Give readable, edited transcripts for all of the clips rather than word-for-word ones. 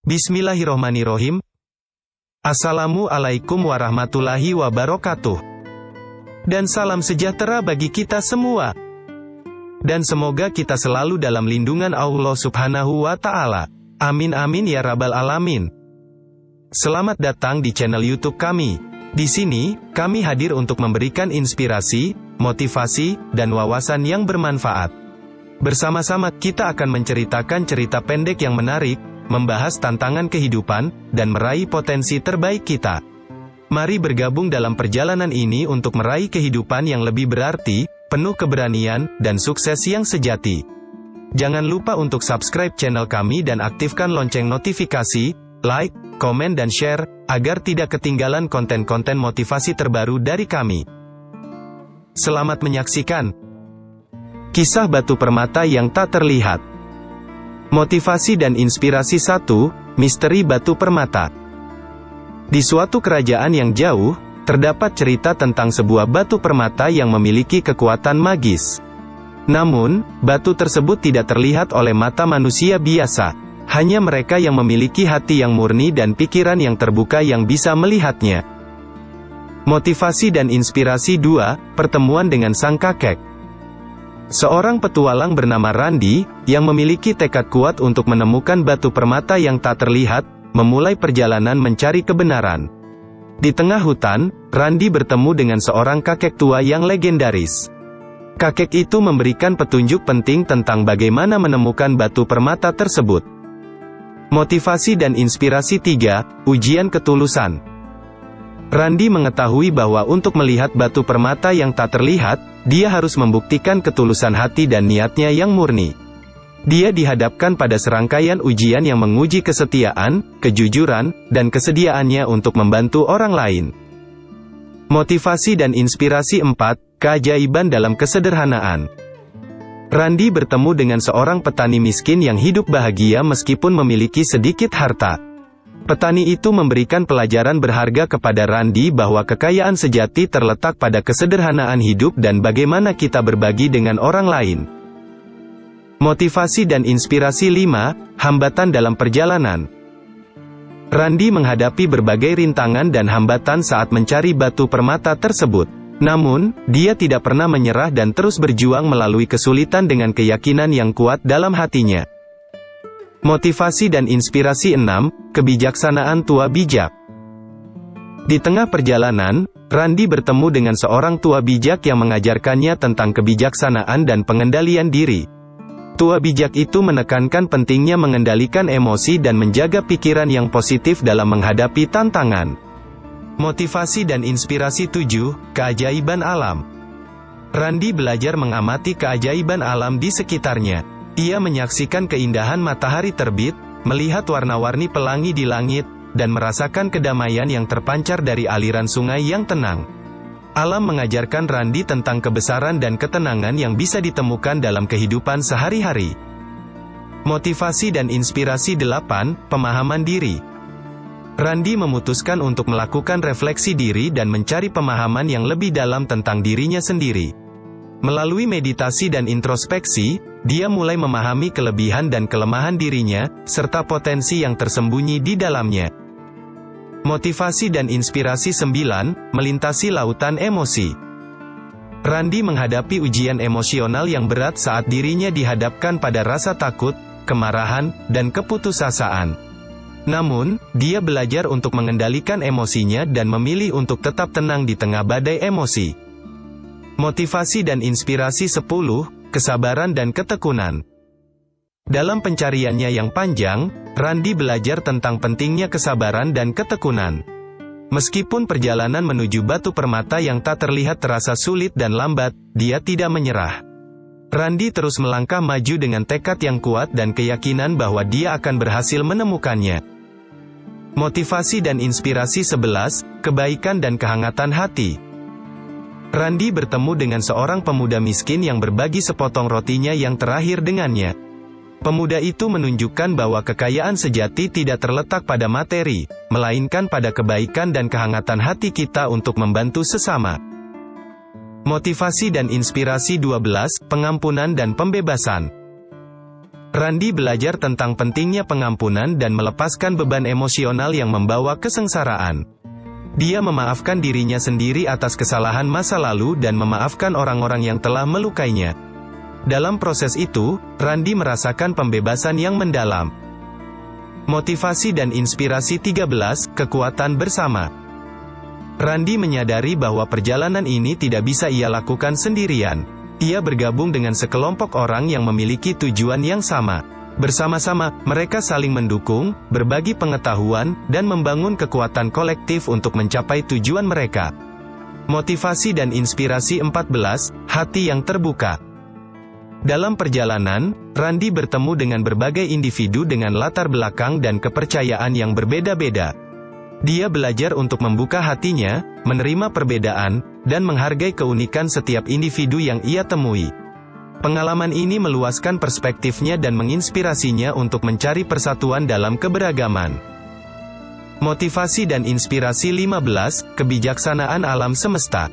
Bismillahirrohmanirrohim. Assalamualaikum warahmatullahi wabarakatuh. Dan salam sejahtera bagi kita semua. Dan semoga kita selalu dalam lindungan Allah Subhanahu wa Ta'ala. Amin amin ya rabbal alamin. Selamat datang di channel YouTube kami. Di sini, kami hadir untuk memberikan inspirasi, motivasi, dan wawasan yang bermanfaat. Bersama-sama, kita akan menceritakan cerita pendek yang menarik, membahas tantangan kehidupan, dan meraih potensi terbaik kita. Mari bergabung dalam perjalanan ini untuk meraih kehidupan yang lebih berarti, penuh keberanian, dan sukses yang sejati. Jangan lupa untuk subscribe channel kami dan aktifkan lonceng notifikasi, like, komen dan share, agar tidak ketinggalan konten-konten motivasi terbaru dari kami. Selamat menyaksikan. Kisah batu permata yang tak terlihat. Motivasi dan inspirasi 1, Misteri Batu Permata. Di suatu kerajaan yang jauh, terdapat cerita tentang sebuah batu permata yang memiliki kekuatan magis. Namun, batu tersebut tidak terlihat oleh mata manusia biasa. Hanya mereka yang memiliki hati yang murni dan pikiran yang terbuka yang bisa melihatnya. Motivasi dan inspirasi 2, Pertemuan dengan sang kakek. Seorang petualang bernama Randy, yang memiliki tekad kuat untuk menemukan batu permata yang tak terlihat, memulai perjalanan mencari kebenaran. Di tengah hutan, Randy bertemu dengan seorang kakek tua yang legendaris. Kakek itu memberikan petunjuk penting tentang bagaimana menemukan batu permata tersebut. Motivasi dan inspirasi 3, Ujian Ketulusan. Randy mengetahui bahwa untuk melihat batu permata yang tak terlihat, dia harus membuktikan ketulusan hati dan niatnya yang murni. Dia dihadapkan pada serangkaian ujian yang menguji kesetiaan, kejujuran, dan kesediaannya untuk membantu orang lain. Motivasi dan inspirasi 4, Keajaiban dalam kesederhanaan. Randy bertemu dengan seorang petani miskin yang hidup bahagia meskipun memiliki sedikit harta. Petani itu memberikan pelajaran berharga kepada Randy bahwa kekayaan sejati terletak pada kesederhanaan hidup dan bagaimana kita berbagi dengan orang lain. Motivasi dan inspirasi 5, Hambatan dalam perjalanan. Randy menghadapi berbagai rintangan dan hambatan saat mencari batu permata tersebut. Namun, dia tidak pernah menyerah dan terus berjuang melalui kesulitan dengan keyakinan yang kuat dalam hatinya. Motivasi dan inspirasi 6, Kebijaksanaan tua bijak. Di tengah perjalanan, Randy bertemu dengan seorang tua bijak yang mengajarkannya tentang kebijaksanaan dan pengendalian diri. Tua bijak itu menekankan pentingnya mengendalikan emosi dan menjaga pikiran yang positif dalam menghadapi tantangan. Motivasi dan inspirasi 7, Keajaiban alam. Randy belajar mengamati keajaiban alam di sekitarnya. Ia menyaksikan keindahan matahari terbit, melihat warna-warni pelangi di langit, dan merasakan kedamaian yang terpancar dari aliran sungai yang tenang. Alam mengajarkan Randy tentang kebesaran dan ketenangan yang bisa ditemukan dalam kehidupan sehari-hari. Motivasi dan inspirasi 8, Pemahaman diri. Randy memutuskan untuk melakukan refleksi diri dan mencari pemahaman yang lebih dalam tentang dirinya sendiri. Melalui meditasi dan introspeksi, dia mulai memahami kelebihan dan kelemahan dirinya, serta potensi yang tersembunyi di dalamnya. Motivasi dan inspirasi 9, Melintasi lautan emosi. Randy menghadapi ujian emosional yang berat saat dirinya dihadapkan pada rasa takut, kemarahan, dan keputusasaan. Namun, dia belajar untuk mengendalikan emosinya dan memilih untuk tetap tenang di tengah badai emosi. Motivasi dan inspirasi 10, Kesabaran dan ketekunan. Dalam pencariannya yang panjang, Randy belajar tentang pentingnya kesabaran dan ketekunan. Meskipun perjalanan menuju batu permata yang tak terlihat terasa sulit dan lambat, dia tidak menyerah. Randy terus melangkah maju dengan tekad yang kuat dan keyakinan bahwa dia akan berhasil menemukannya. Motivasi dan inspirasi 11, Kebaikan dan kehangatan hati. Randy bertemu dengan seorang pemuda miskin yang berbagi sepotong rotinya yang terakhir dengannya. Pemuda itu menunjukkan bahwa kekayaan sejati tidak terletak pada materi, melainkan pada kebaikan dan kehangatan hati kita untuk membantu sesama. Motivasi dan inspirasi 12, pengampunan dan pembebasan. Randi belajar tentang pentingnya pengampunan dan melepaskan beban emosional yang membawa kesengsaraan. Dia memaafkan dirinya sendiri atas kesalahan masa lalu dan memaafkan orang-orang yang telah melukainya. Dalam proses itu, Randi merasakan pembebasan yang mendalam. Motivasi dan inspirasi 13, kekuatan bersama. Randi menyadari bahwa perjalanan ini tidak bisa ia lakukan sendirian. Ia bergabung dengan sekelompok orang yang memiliki tujuan yang sama. Bersama-sama, mereka saling mendukung, berbagi pengetahuan, dan membangun kekuatan kolektif untuk mencapai tujuan mereka. Motivasi dan inspirasi 14, hati yang terbuka. Dalam perjalanan, Randi bertemu dengan berbagai individu dengan latar belakang dan kepercayaan yang berbeda-beda. Dia belajar untuk membuka hatinya, menerima perbedaan, dan menghargai keunikan setiap individu yang ia temui. Pengalaman ini meluaskan perspektifnya dan menginspirasinya untuk mencari persatuan dalam keberagaman. Motivasi dan inspirasi 15, kebijaksanaan alam semesta.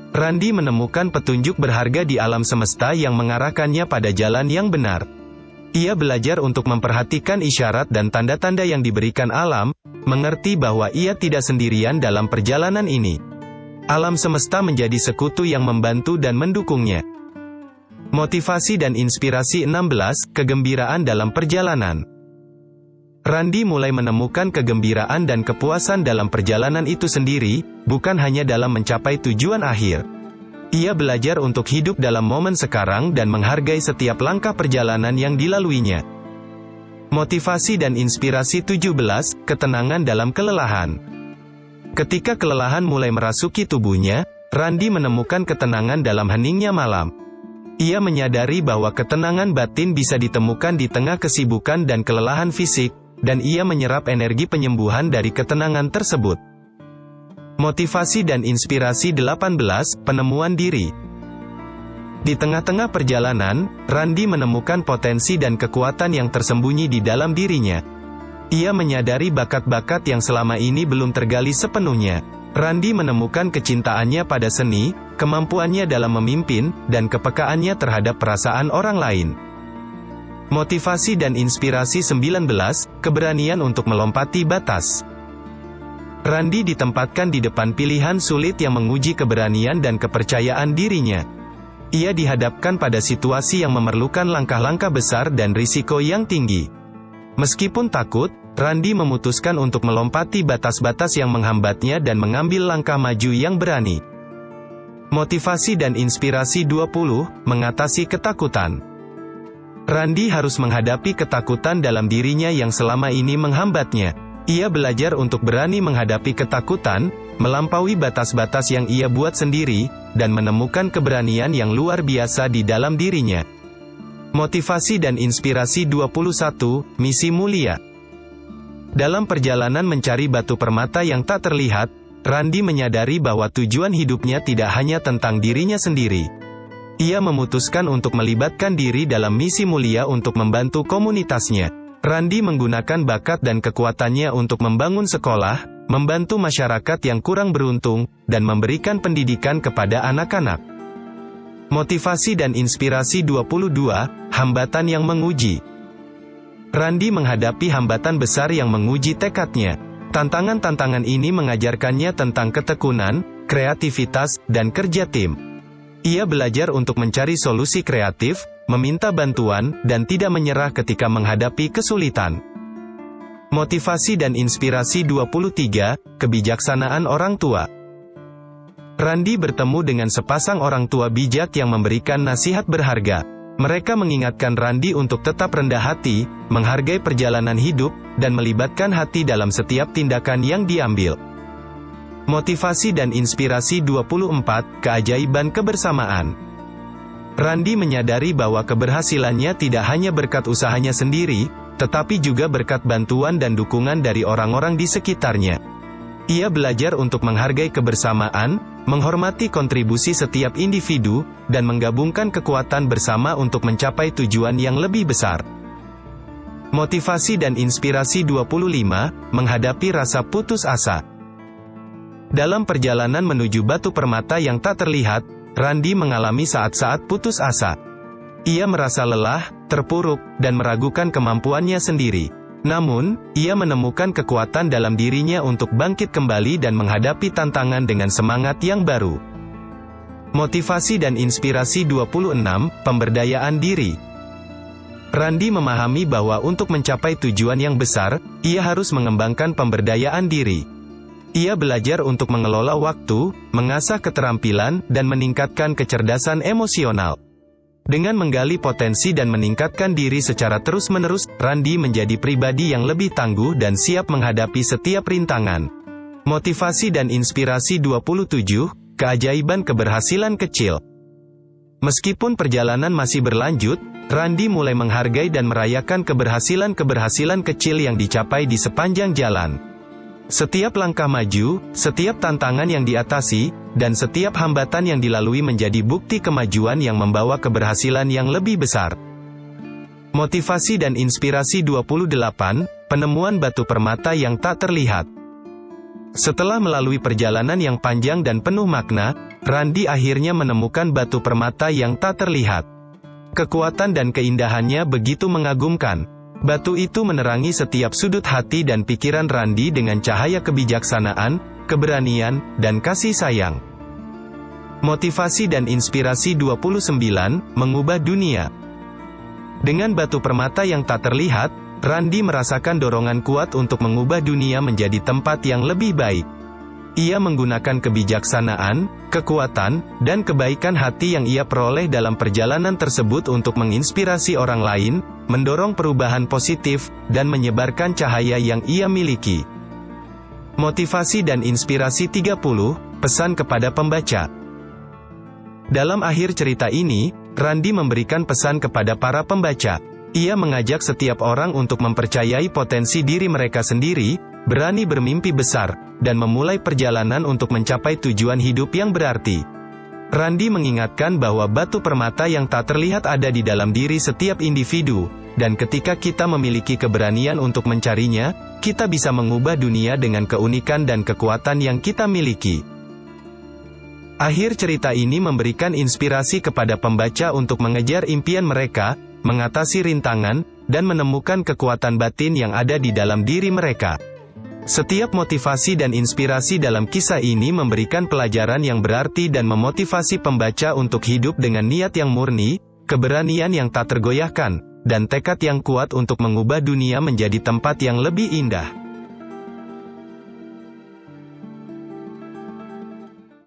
Randi menemukan petunjuk berharga di alam semesta yang mengarahkannya pada jalan yang benar. Ia belajar untuk memperhatikan isyarat dan tanda-tanda yang diberikan alam, mengerti bahwa ia tidak sendirian dalam perjalanan ini. Alam semesta menjadi sekutu yang membantu dan mendukungnya. Motivasi dan inspirasi 16, kegembiraan dalam perjalanan. Randi mulai menemukan kegembiraan dan kepuasan dalam perjalanan itu sendiri, bukan hanya dalam mencapai tujuan akhir. Ia belajar untuk hidup dalam momen sekarang dan menghargai setiap langkah perjalanan yang dilaluinya. Motivasi dan inspirasi 17, ketenangan dalam kelelahan. Ketika kelelahan mulai merasuki tubuhnya, Randi menemukan ketenangan dalam heningnya malam. Ia menyadari bahwa ketenangan batin bisa ditemukan di tengah kesibukan dan kelelahan fisik, dan ia menyerap energi penyembuhan dari ketenangan tersebut. Motivasi dan inspirasi 18, penemuan diri. Di tengah-tengah perjalanan, Randi menemukan potensi dan kekuatan yang tersembunyi di dalam dirinya. Ia menyadari bakat-bakat yang selama ini belum tergali sepenuhnya. Randi menemukan kecintaannya pada seni, kemampuannya dalam memimpin, dan kepekaannya terhadap perasaan orang lain. Motivasi dan inspirasi 19, keberanian untuk melompati batas. Randi ditempatkan di depan pilihan sulit yang menguji keberanian dan kepercayaan dirinya. Ia dihadapkan pada situasi yang memerlukan langkah-langkah besar dan risiko yang tinggi. Meskipun takut, Randi memutuskan untuk melompati batas-batas yang menghambatnya dan mengambil langkah maju yang berani. Motivasi dan inspirasi 20, mengatasi ketakutan. Randi harus menghadapi ketakutan dalam dirinya yang selama ini menghambatnya. Ia belajar untuk berani menghadapi ketakutan, melampaui batas-batas yang ia buat sendiri, dan menemukan keberanian yang luar biasa di dalam dirinya. Motivasi dan inspirasi 21, misi mulia. Dalam perjalanan mencari batu permata yang tak terlihat, Randi menyadari bahwa tujuan hidupnya tidak hanya tentang dirinya sendiri. Ia memutuskan untuk melibatkan diri dalam misi mulia untuk membantu komunitasnya. Randi menggunakan bakat dan kekuatannya untuk membangun sekolah, membantu masyarakat yang kurang beruntung, dan memberikan pendidikan kepada anak-anak. Motivasi dan inspirasi 22, hambatan yang menguji. Randi menghadapi hambatan besar yang menguji tekadnya. Tantangan-tantangan ini mengajarkannya tentang ketekunan, kreativitas, dan kerja tim. Ia belajar untuk mencari solusi kreatif, meminta bantuan, dan tidak menyerah ketika menghadapi kesulitan. Motivasi dan inspirasi 23, kebijaksanaan orang tua. Randi bertemu dengan sepasang orang tua bijak yang memberikan nasihat berharga. Mereka mengingatkan Randi untuk tetap rendah hati, menghargai perjalanan hidup, dan melibatkan hati dalam setiap tindakan yang diambil. Motivasi dan inspirasi 24, keajaiban kebersamaan. Randi menyadari bahwa keberhasilannya tidak hanya berkat usahanya sendiri, tetapi juga berkat bantuan dan dukungan dari orang-orang di sekitarnya. Ia belajar untuk menghargai kebersamaan, menghormati kontribusi setiap individu, dan menggabungkan kekuatan bersama untuk mencapai tujuan yang lebih besar. Motivasi dan inspirasi 25, menghadapi rasa putus asa. Dalam perjalanan menuju batu permata yang tak terlihat, Randi mengalami saat-saat putus asa. Ia merasa lelah, terpuruk, dan meragukan kemampuannya sendiri. Namun, ia menemukan kekuatan dalam dirinya untuk bangkit kembali dan menghadapi tantangan dengan semangat yang baru. Motivasi dan inspirasi 26, pemberdayaan diri. Randi memahami bahwa untuk mencapai tujuan yang besar, ia harus mengembangkan pemberdayaan diri. Ia belajar untuk mengelola waktu, mengasah keterampilan, dan meningkatkan kecerdasan emosional. Dengan menggali potensi dan meningkatkan diri secara terus-menerus, Randi menjadi pribadi yang lebih tangguh dan siap menghadapi setiap rintangan. Motivasi dan inspirasi 27, keajaiban keberhasilan kecil. Meskipun perjalanan masih berlanjut, Randi mulai menghargai dan merayakan keberhasilan-keberhasilan kecil yang dicapai di sepanjang jalan. Setiap langkah maju, setiap tantangan yang diatasi, dan setiap hambatan yang dilalui menjadi bukti kemajuan yang membawa keberhasilan yang lebih besar. Motivasi dan inspirasi 28, penemuan batu permata yang tak terlihat. Setelah melalui perjalanan yang panjang dan penuh makna, Randi akhirnya menemukan batu permata yang tak terlihat. Kekuatan dan keindahannya begitu mengagumkan. Batu itu menerangi setiap sudut hati dan pikiran Randi dengan cahaya kebijaksanaan, keberanian, dan kasih sayang. Motivasi dan inspirasi 29, mengubah dunia. Dengan batu permata yang tak terlihat, Randi merasakan dorongan kuat untuk mengubah dunia menjadi tempat yang lebih baik. Ia menggunakan kebijaksanaan, kekuatan, dan kebaikan hati yang ia peroleh dalam perjalanan tersebut untuk menginspirasi orang lain, mendorong perubahan positif, dan menyebarkan cahaya yang ia miliki. Motivasi dan inspirasi 30, pesan kepada pembaca. Dalam akhir cerita ini, Randi memberikan pesan kepada para pembaca. Ia mengajak setiap orang untuk mempercayai potensi diri mereka sendiri, berani bermimpi besar, dan memulai perjalanan untuk mencapai tujuan hidup yang berarti. Randi mengingatkan bahwa batu permata yang tak terlihat ada di dalam diri setiap individu, dan ketika kita memiliki keberanian untuk mencarinya, kita bisa mengubah dunia dengan keunikan dan kekuatan yang kita miliki. Akhir cerita ini memberikan inspirasi kepada pembaca untuk mengejar impian mereka, mengatasi rintangan, dan menemukan kekuatan batin yang ada di dalam diri mereka. Setiap motivasi dan inspirasi dalam kisah ini memberikan pelajaran yang berarti dan memotivasi pembaca untuk hidup dengan niat yang murni, keberanian yang tak tergoyahkan, dan tekad yang kuat untuk mengubah dunia menjadi tempat yang lebih indah.